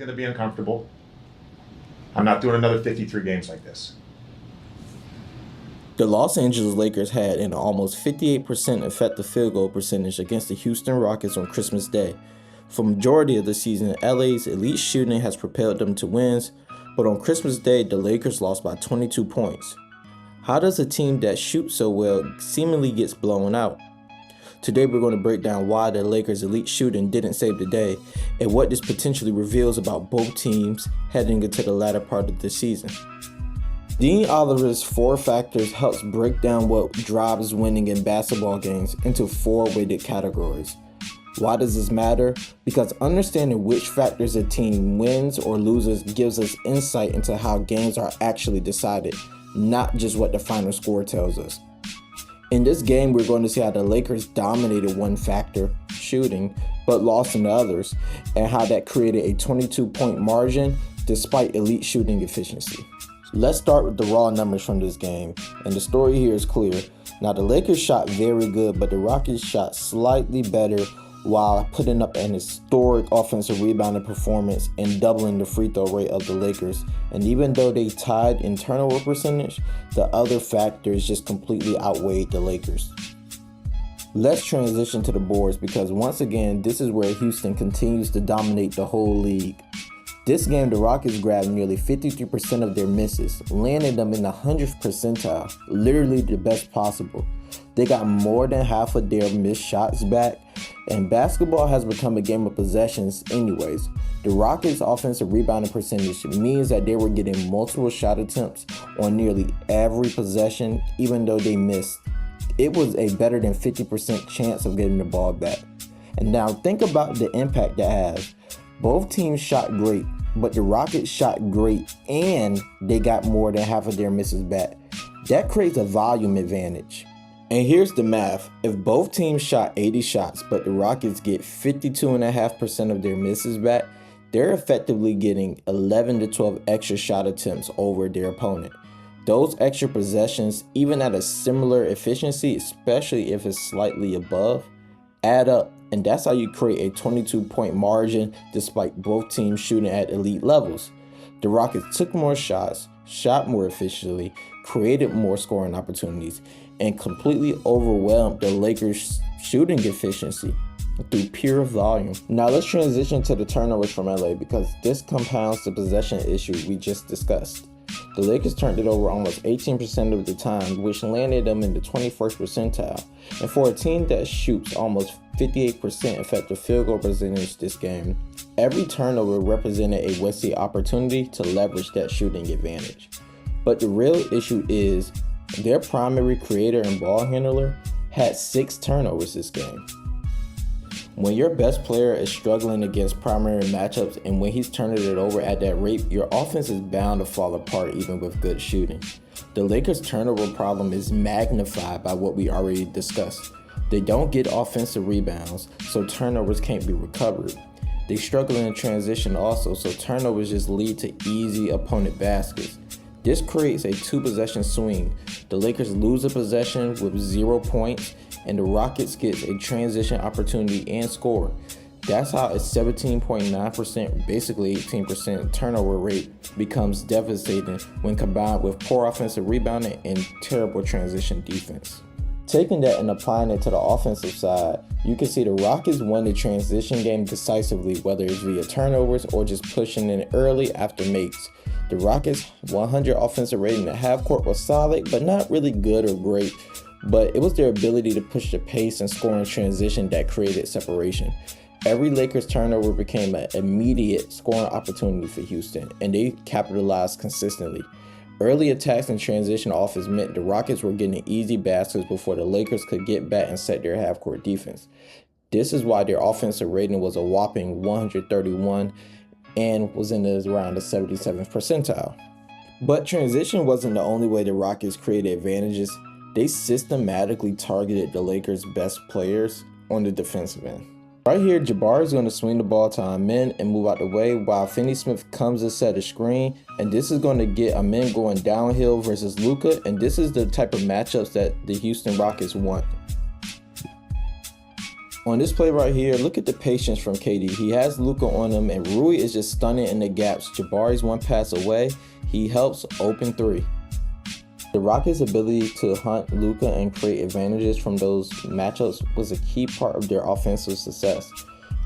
going to be uncomfortable. I'm not doing another 53 games like this. The Los Angeles Lakers had an almost 58% effective field goal percentage against the Houston Rockets on Christmas Day. For the majority of the season, LA's elite shooting has propelled them to wins, but on Christmas Day, the Lakers lost by 22 points. How does a team that shoots so well seemingly gets blown out? Today we're going to break down why the Lakers' elite shooting didn't save the day and what this potentially reveals about both teams heading into the latter part of the season. Dean Oliver's 4 factors helps break down what drives winning in basketball games into 4 weighted categories. Why does this matter? Because understanding which factors a team wins or loses gives us insight into how games are actually decided, not just what the final score tells us. In this game, we're going to see how the Lakers dominated one factor, shooting, but lost in the others, and how that created a 22-point margin despite elite shooting efficiency. Let's start with the raw numbers from this game, and the story here is clear. Now, the Lakers shot very good, but the Rockets shot slightly better while putting up an historic offensive rebounding performance and doubling the free throw rate of the Lakers. And even though they tied in turnover percentage, the other factors just completely outweighed the Lakers. Let's transition to the boards because once again, this is where Houston continues to dominate the whole league. This game, the Rockets grabbed nearly 53% of their misses, landing them in the 100th percentile, literally the best possible. They got more than half of their missed shots back, and basketball has become a game of possessions anyways. The Rockets' offensive rebounding percentage means that they were getting multiple shot attempts on nearly every possession, even though they missed. It was a better than 50% chance of getting the ball back. And now think about the impact that has. Both teams shot great, but the Rockets shot great and they got more than half of their misses back. That creates a volume advantage. And here's the math. If both teams shot 80 shots, but the Rockets get 52.5% of their misses back, they're effectively getting 11 to 12 extra shot attempts over their opponent. Those extra possessions, even at a similar efficiency, especially if it's slightly above, add up. And that's how you create a 22-point margin despite both teams shooting at elite levels. The Rockets took more shots, shot more efficiently, created more scoring opportunities, and completely overwhelmed the Lakers' shooting efficiency through pure volume. Now let's transition to the turnovers from LA because this compounds the possession issue we just discussed. The Lakers turned it over almost 18% of the time, which landed them in the 21st percentile. And for a team that shoots almost 58% effective field goal percentage this game, every turnover represented a wasted opportunity to leverage that shooting advantage. But the real issue is their primary creator and ball handler had 6 turnovers this game. When your best player is struggling against primary matchups and when he's turning it over at that rate, your offense is bound to fall apart even with good shooting. The Lakers' turnover problem is magnified by what we already discussed. They don't get offensive rebounds, so turnovers can't be recovered. They struggle in transition also, so turnovers just lead to easy opponent baskets. This creates a 2-possession swing. The Lakers lose a possession with 0 points, and the Rockets gets a transition opportunity and score. That's how a 17.9%, basically 18% turnover rate becomes devastating when combined with poor offensive rebounding and terrible transition defense. Taking that and applying it to the offensive side, you can see the Rockets won the transition game decisively, whether it's via turnovers or just pushing in early after makes. The Rockets' 100 offensive rating at half court was solid, but not really good or great. But it was their ability to push the pace and score in transition that created separation. Every Lakers turnover became an immediate scoring opportunity for Houston, and they capitalized consistently. Early attacks and transition offense meant the Rockets were getting easy baskets before the Lakers could get back and set their half-court defense. This is why their offensive rating was a whopping 131 and was around the 77th percentile. But transition wasn't the only way the Rockets created advantages. They systematically targeted the Lakers' best players on the defensive end. Right here, Jabbar is going to swing the ball to Amen and move out the way while Finney-Smith comes to set a screen. And this is going to get Amen going downhill versus Luka. And this is the type of matchups that the Houston Rockets want. On this play right here, look at the patience from KD. He has Luka on him, and Rui is just stunning in the gaps. Jabari's one pass away. He helps open three. The Rockets' ability to hunt Luka and create advantages from those matchups was a key part of their offensive success.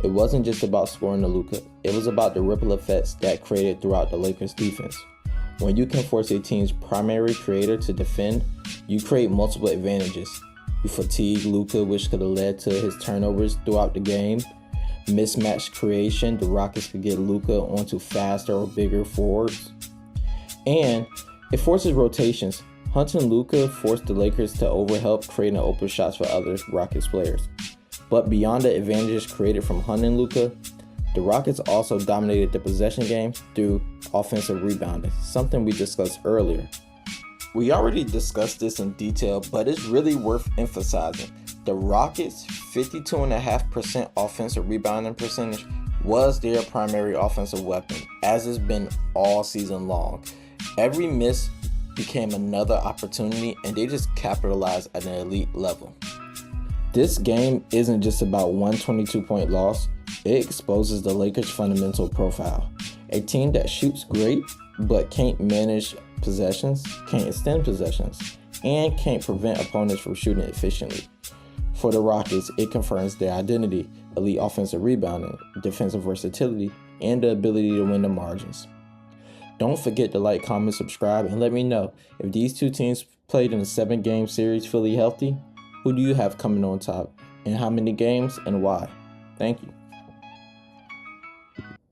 It wasn't just about scoring the Luka. It was about the ripple effects that created throughout the Lakers' defense. When you can force a team's primary creator to defend, you create multiple advantages. You fatigue Luka, which could have led to his turnovers throughout the game. Mismatch creation, the Rockets could get Luka onto faster or bigger forwards. And it forces rotations. Hunting Luka forced the Lakers to overhelp, creating open shots for other Rockets players. But beyond the advantages created from hunting Luka, the Rockets also dominated the possession game through offensive rebounding, something we discussed earlier. We already discussed this in detail, but it's really worth emphasizing. The Rockets' 52.5% offensive rebounding percentage was their primary offensive weapon, as it's been all season long. Every miss became another opportunity, and they just capitalized at an elite level. This game isn't just about one 22-point loss. It exposes the Lakers' fundamental profile. A team that shoots great, but can't manage possessions, can't extend possessions, and can't prevent opponents from shooting efficiently. For the Rockets, it confirms their identity: elite offensive rebounding, defensive versatility, and the ability to win the margins. Don't forget to like, comment, subscribe, and let me know if these two teams played in a 7-game series fully healthy. Who do you have coming on top, and how many games, and why? Thank you.